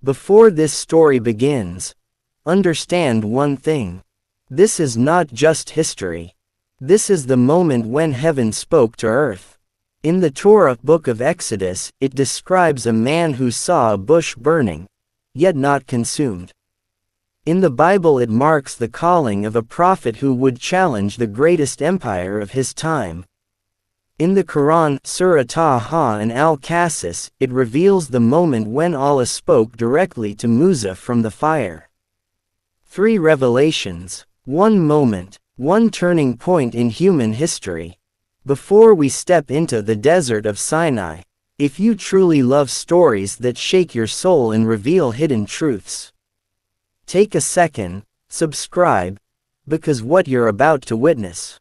Before this story begins, understand one thing. This is not just history. This is the moment when heaven spoke to earth. In the Torah book of Exodus, it describes a man who saw a bush burning, yet not consumed. In the Bible it marks the calling of a prophet who would challenge the greatest empire of his time. In the Quran, Surah Taha and Al-Qasas, it reveals the moment when Allah spoke directly to Musa from the fire. 3 revelations, 1 moment, 1 turning point in human history. Before we step into the desert of Sinai, if you truly love stories that shake your soul and reveal hidden truths, take a second, subscribe, because what you're about to witness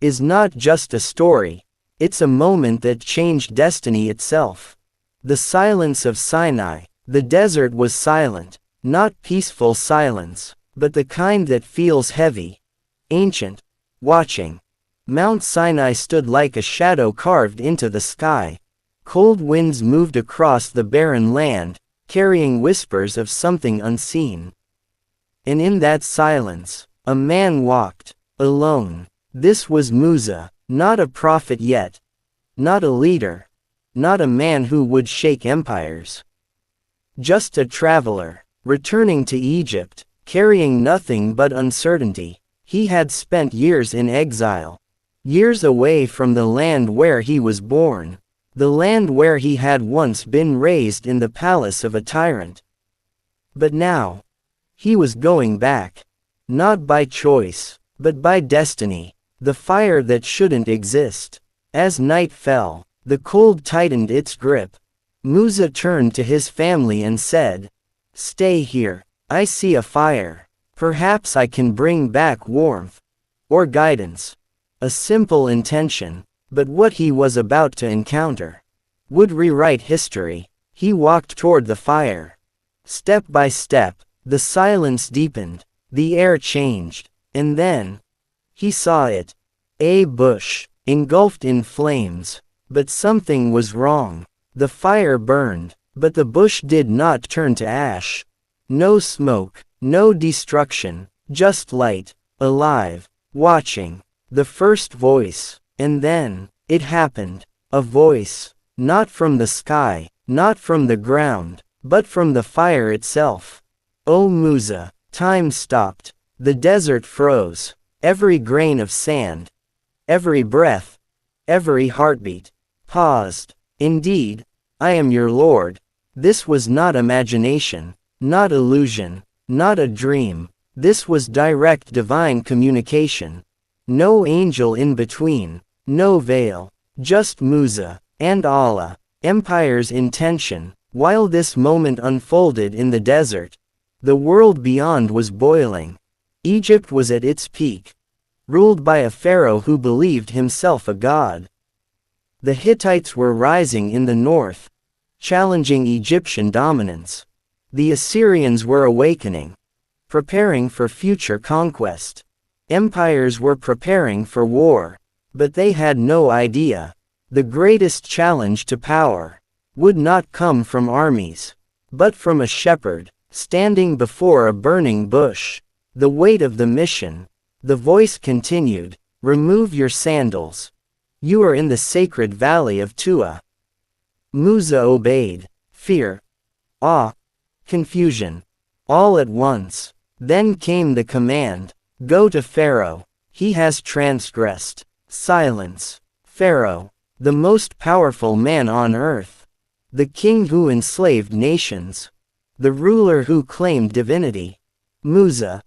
is not just a story, it's a moment that changed destiny itself. The silence of Sinai. The desert was silent, not peaceful silence, but the kind that feels heavy, ancient, watching. Mount Sinai stood like a shadow carved into the sky. Cold winds moved across the barren land, carrying whispers of something unseen. And in that silence, a man walked, alone. This was Musa, not a prophet yet, not a leader, not a man who would shake empires. Just a traveler, returning to Egypt, carrying nothing but uncertainty. He had spent years in exile. Years away from the land where he was born, the land where he had once been raised in the palace of a tyrant. But now, he was going back, not by choice, but by destiny, the fire that shouldn't exist. As night fell, the cold tightened its grip. Musa turned to his family and said, "Stay here, I see a fire. Perhaps I can bring back warmth, or guidance." A simple intention, but what he was about to encounter would rewrite history. He walked toward the fire. Step by step, the silence deepened, the air changed, and then he saw it. A bush, engulfed in flames. But something was wrong. The fire burned, but the bush did not turn to ash. No smoke, no destruction, just light, alive, watching. The first voice, and then, it happened. A voice, not from the sky, not from the ground, but from the fire itself. "O Musa." Time stopped. The desert froze. Every grain of sand, every breath, every heartbeat, paused. "Indeed, I am your Lord." This was not imagination, not illusion, not a dream. This was direct divine communication. No angel in between, no veil, just Musa and Allah, empires in tension. While this moment unfolded in the desert, the world beyond was boiling. Egypt was at its peak, ruled by a pharaoh who believed himself a god. The Hittites were rising in the north, challenging Egyptian dominance. The Assyrians were awakening, preparing for future conquest. Empires were preparing for war, but they had no idea. The greatest challenge to power would not come from armies, but from a shepherd, standing before a burning bush. The weight of the mission. The voice continued, "Remove your sandals. You are in the sacred valley of Tua." Musa obeyed. Fear, awe, confusion, all at once. Then came the command, "Go to Pharaoh. He has transgressed." Silence. Pharaoh, the most powerful man on earth, the king who enslaved nations, the ruler who claimed divinity. Musa,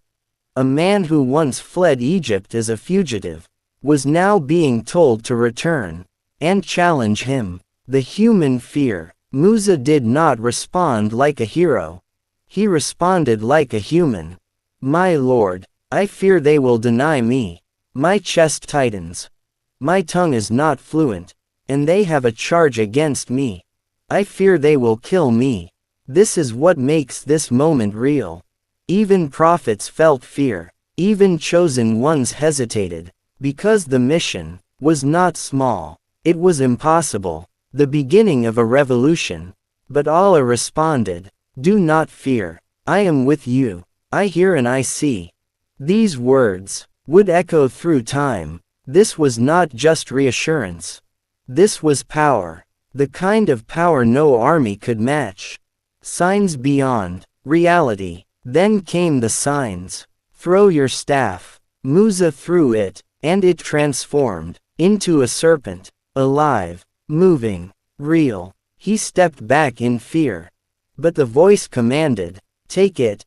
a man who once fled Egypt as a fugitive, was now being told to return and challenge him. The human fear. Musa did not respond like a hero. He responded like a human. "My Lord, I fear they will deny me. My chest tightens. My tongue is not fluent, and they have a charge against me. I fear they will kill me." This is what makes this moment real. Even prophets felt fear. Even chosen ones hesitated, because the mission was not small. It was impossible. The beginning of a revolution. But Allah responded, Do not fear. I am with you. I hear and I see. These words would echo through time. This was not just reassurance. This was power. The kind of power no army could match. Signs beyond reality. Then came the signs. Throw your staff. Musa threw it, and it transformed into a serpent. Alive, moving, real. He stepped back in fear. But the voice commanded, take it.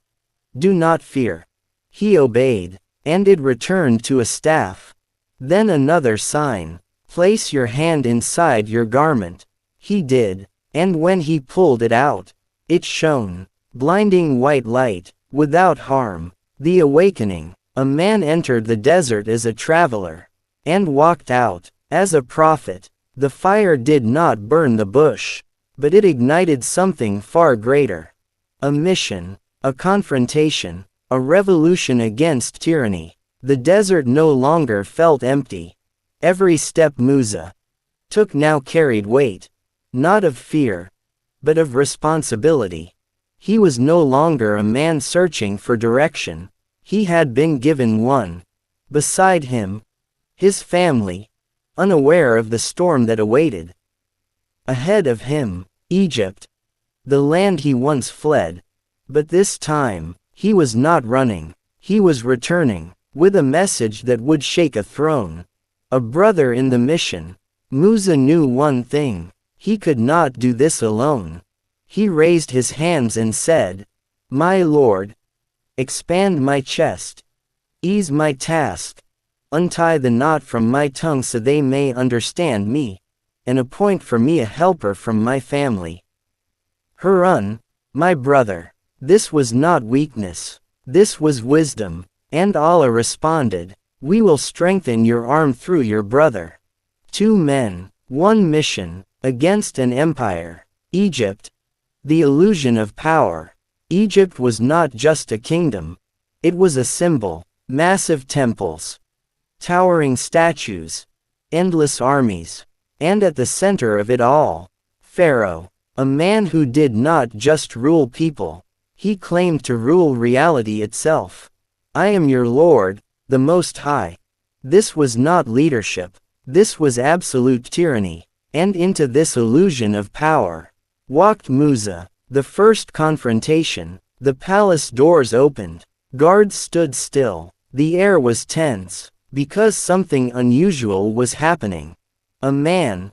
Do not fear. He obeyed, and it returned to a staff. Then another sign. Place your hand inside your garment. He did, and when he pulled it out, it shone. Blinding white light, without harm. The awakening. A man entered the desert as a traveler, and walked out as a prophet. The fire did not burn the bush, but it ignited something far greater. A mission, a confrontation, a revolution against tyranny. The desert no longer felt empty. Every step Musa took now carried weight, not of fear, but of responsibility. He was no longer a man searching for direction. He had been given one. Beside him, his family, unaware of the storm that awaited. Ahead of him, Egypt, the land he once fled. But this time, he was not running. He was returning, with a message that would shake a throne. A brother in the mission. Musa knew one thing. He could not do this alone. He raised his hands and said, My Lord, expand my chest. Ease my task. Untie the knot from my tongue so they may understand me, and appoint for me a helper from my family. Harun, my brother. This was not weakness. This was wisdom. And Allah responded, We will strengthen your arm through your brother. 2 men, 1 mission, against an empire. Egypt. The illusion of power. Egypt was not just a kingdom. It was a symbol. Massive temples. Towering statues. Endless armies. And at the center of it all, Pharaoh. A man who did not just rule people. He claimed to rule reality itself. I am your Lord, the Most High. This was not leadership. This was absolute tyranny. And into this illusion of power walked Musa. The first confrontation. The palace doors opened. Guards stood still. The air was tense, because something unusual was happening. A man,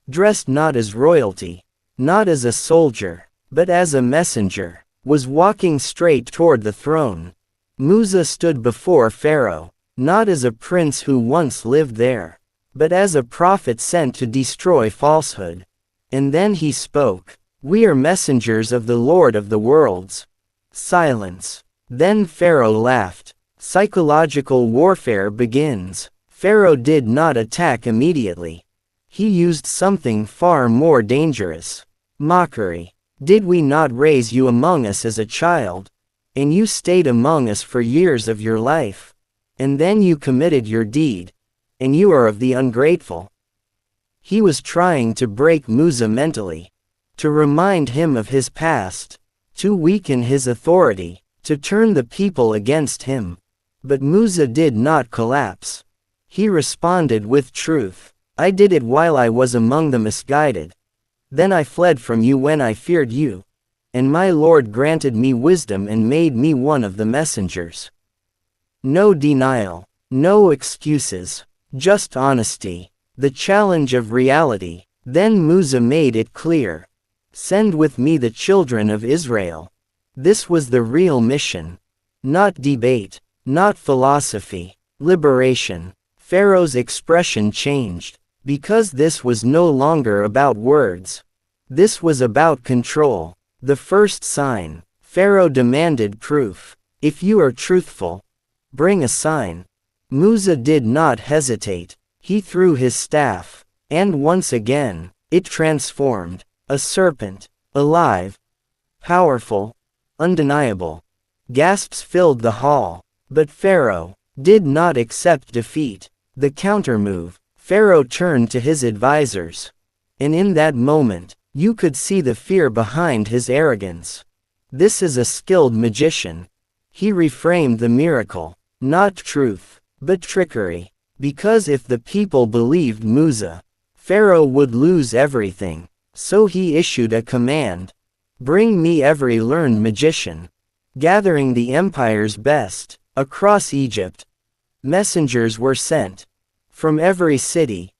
dressed not as royalty, not as a soldier, but as a messenger, was walking straight toward the throne. Musa stood before Pharaoh, not as a prince who once lived there, but as a prophet sent to destroy falsehood. And then he spoke, We are messengers of the Lord of the worlds. Silence. Then Pharaoh laughed. Psychological warfare begins. Pharaoh did not attack immediately. He used something far more dangerous. Mockery. Did we not raise you among us as a child? And you stayed among us for years of your life. And then you committed your deed. And you are of the ungrateful. He was trying to break Musa mentally. To remind him of his past. To weaken his authority. To turn the people against him. But Musa did not collapse. He responded with truth. I did it while I was among the misguided. Then I fled from you when I feared you. And my Lord granted me wisdom and made me one of the messengers. No denial. No excuses. Just honesty. The challenge of reality. Then Musa made it clear. Send with me the children of Israel. This was the real mission. Not debate. Not philosophy. Liberation. Pharaoh's expression changed. Because this was no longer about words. This was about control. The first sign. Pharaoh demanded proof. If you are truthful, bring a sign. Musa did not hesitate. He threw his staff. And once again, it transformed. A serpent. Alive. Powerful. Undeniable. Gasps filled the hall. But Pharaoh did not accept defeat. The countermove. Pharaoh turned to his advisors. And in that moment, you could see the fear behind his arrogance. This is a skilled magician. He reframed the miracle, not truth, but trickery. Because if the people believed Musa, Pharaoh would lose everything. So he issued a command. Bring me every learned magician. Gathering the empire's best, across Egypt, messengers were sent. From every city,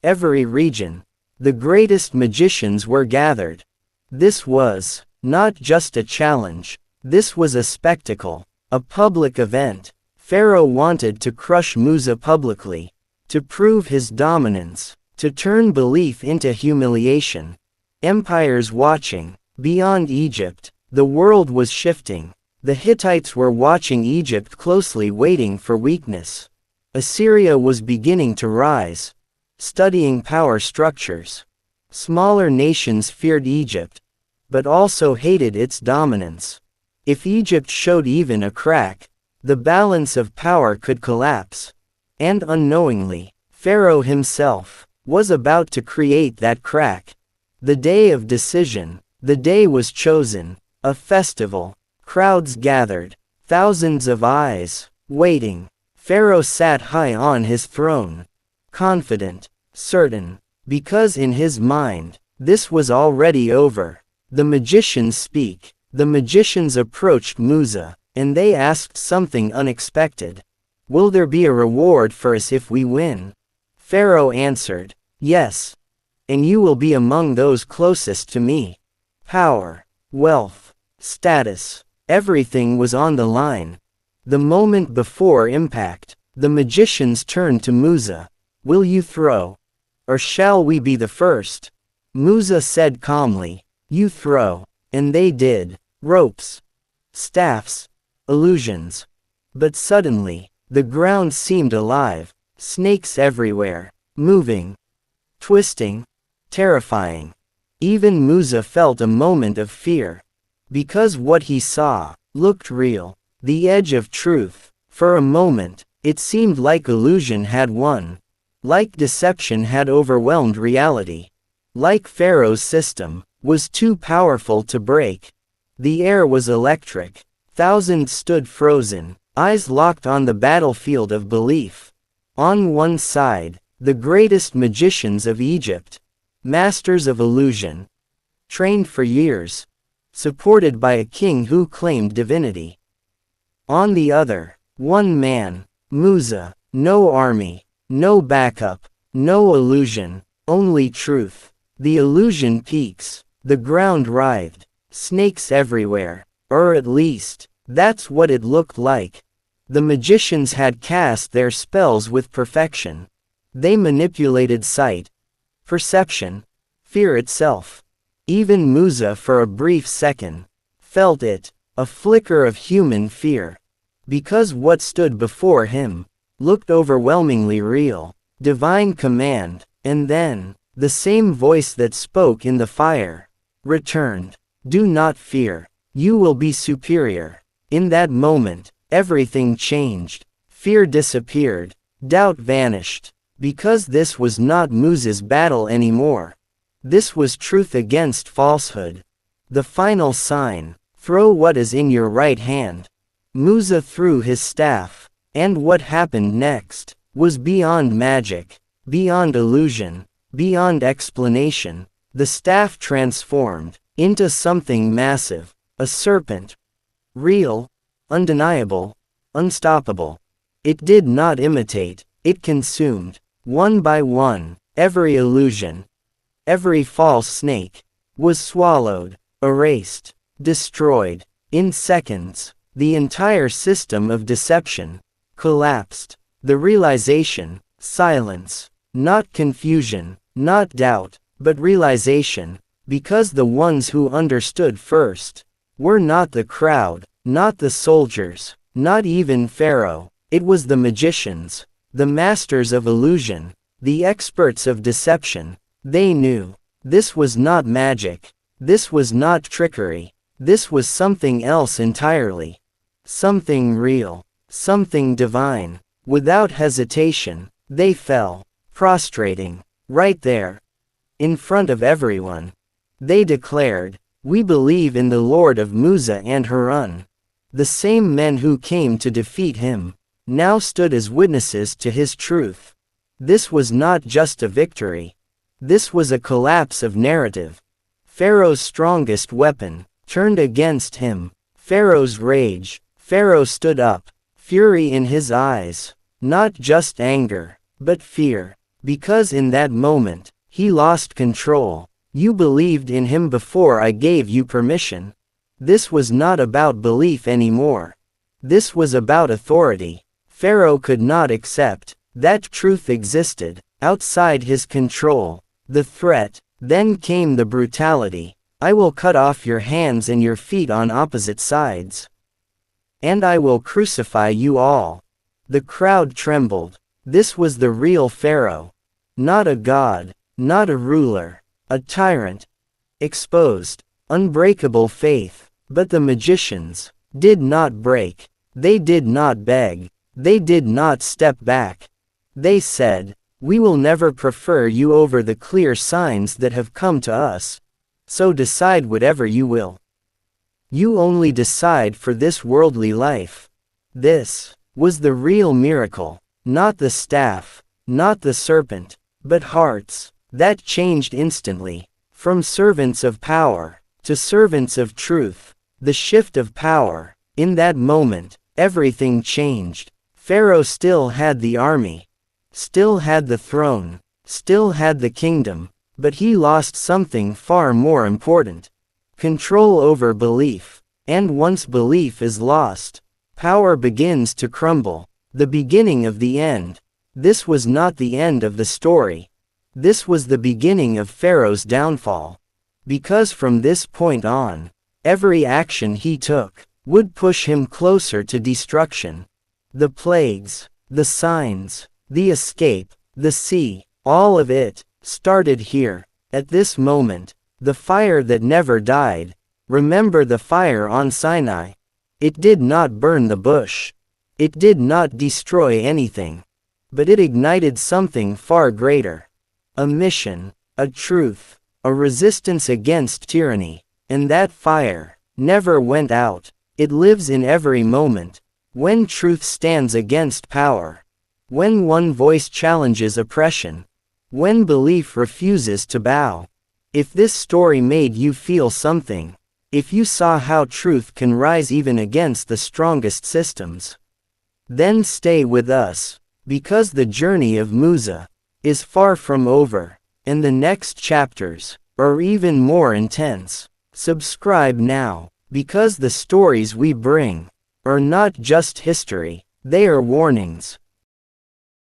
every region, the greatest magicians were gathered. This was not just a challenge. This was a spectacle, a public event. Pharaoh wanted to crush Musa publicly, to prove his dominance, to turn belief into humiliation. Empires watching. Beyond Egypt, the world was shifting. The Hittites were watching Egypt closely, waiting for weakness. Assyria was beginning to rise, studying power structures. Smaller nations feared Egypt, but also hated its dominance. If Egypt showed even a crack, the balance of power could collapse. And unknowingly, Pharaoh himself was about to create that crack. The day of decision, the day was chosen, a festival. Crowds gathered, thousands of eyes, waiting. Pharaoh sat high on his throne, confident, certain, because in his mind, this was already over. The magicians speak. The magicians approached Musa, and they asked something unexpected. Will there be a reward for us if we win? Pharaoh answered, yes. And you will be among those closest to me. Power, wealth, status, everything was on the line. The moment before impact, the magicians turned to Musa. Will you throw? Or shall we be the first? Musa said calmly, you throw. And they did. Ropes, staffs, illusions. But suddenly, the ground seemed alive. Snakes everywhere, moving, twisting, terrifying. Even Musa felt a moment of fear. Because what he saw looked real, the edge of truth. For a moment, it seemed like illusion had won. Like deception had overwhelmed reality. Like Pharaoh's system was too powerful to break. The air was electric. Thousands stood frozen, eyes locked on the battlefield of belief. On one side, the greatest magicians of Egypt, masters of illusion, trained for years, supported by a king who claimed divinity. On the other, one man, Musa, no army, no backup, no illusion, only truth. The illusion peaks, the ground writhed, snakes everywhere, or at least, that's what it looked like. The magicians had cast their spells with perfection. They manipulated sight, perception, fear itself. Even Musa for a brief second felt it, a flicker of human fear. Because what stood before him looked overwhelmingly real, divine command, and then, the same voice that spoke in the fire returned. Do not fear, you will be superior. In that moment, everything changed. Fear disappeared, doubt vanished, because this was not Musa's battle anymore. This was truth against falsehood. The final sign, throw what is in your right hand. Musa threw his staff, and what happened next was beyond magic, beyond illusion, beyond explanation. The staff transformed into something massive, a serpent. Real, undeniable, unstoppable. It did not imitate, it consumed, one by one, every illusion. Every false snake was swallowed, erased, destroyed. In seconds, the entire system of deception collapsed. The realization, silence, not confusion, not doubt, but realization, because the ones who understood first were not the crowd, not the soldiers, not even Pharaoh. It was the magicians, the masters of illusion, the experts of deception. They knew. This was not magic. This was not trickery. This was something else entirely. Something real. Something divine. Without hesitation, they fell, prostrating, right there, in front of everyone. They declared, We believe in the Lord of Musa and Harun. The same men who came to defeat him now stood as witnesses to his truth. This was not just a victory. This was a collapse of narrative. Pharaoh's strongest weapon turned against him. Pharaoh's rage. Pharaoh stood up, fury in his eyes. Not just anger, but fear. Because in that moment, he lost control. You believed in him before I gave you permission. This was not about belief anymore. This was about authority. Pharaoh could not accept that truth existed outside his control. The threat, then came the brutality. I will cut off your hands and your feet on opposite sides. And I will crucify you all. The crowd trembled. This was the real Pharaoh. Not a god, not a ruler, a tyrant. Exposed, unbreakable faith. But the magicians did not break. They did not beg. They did not step back. They said, "We will never prefer you over the clear signs that have come to us. So decide whatever you will. You only decide for this worldly life." This was the real miracle. Not the staff, not the serpent, but hearts that changed instantly. From servants of power to servants of truth. The shift of power. In that moment, everything changed. Pharaoh still had the army, still had the throne, still had the kingdom, but he lost something far more important. Control over belief. And once belief is lost, power begins to crumble. The beginning of the end. This was not the end of the story. This was the beginning of Pharaoh's downfall. Because from this point on, every action he took would push him closer to destruction. The plagues, the signs, the escape, the sea, all of it started here, at this moment. The fire that never died. Remember the fire on Sinai. It did not burn the bush. It did not destroy anything. But it ignited something far greater. A mission, a truth, a resistance against tyranny. And that fire never went out. It lives in every moment. When truth stands against power. When one voice challenges oppression. When belief refuses to bow. If this story made you feel something, if you saw how truth can rise even against the strongest systems, then stay with us, because the journey of Musa is far from over, and the next chapters are even more intense. Subscribe now, because the stories we bring are not just history, they are warnings.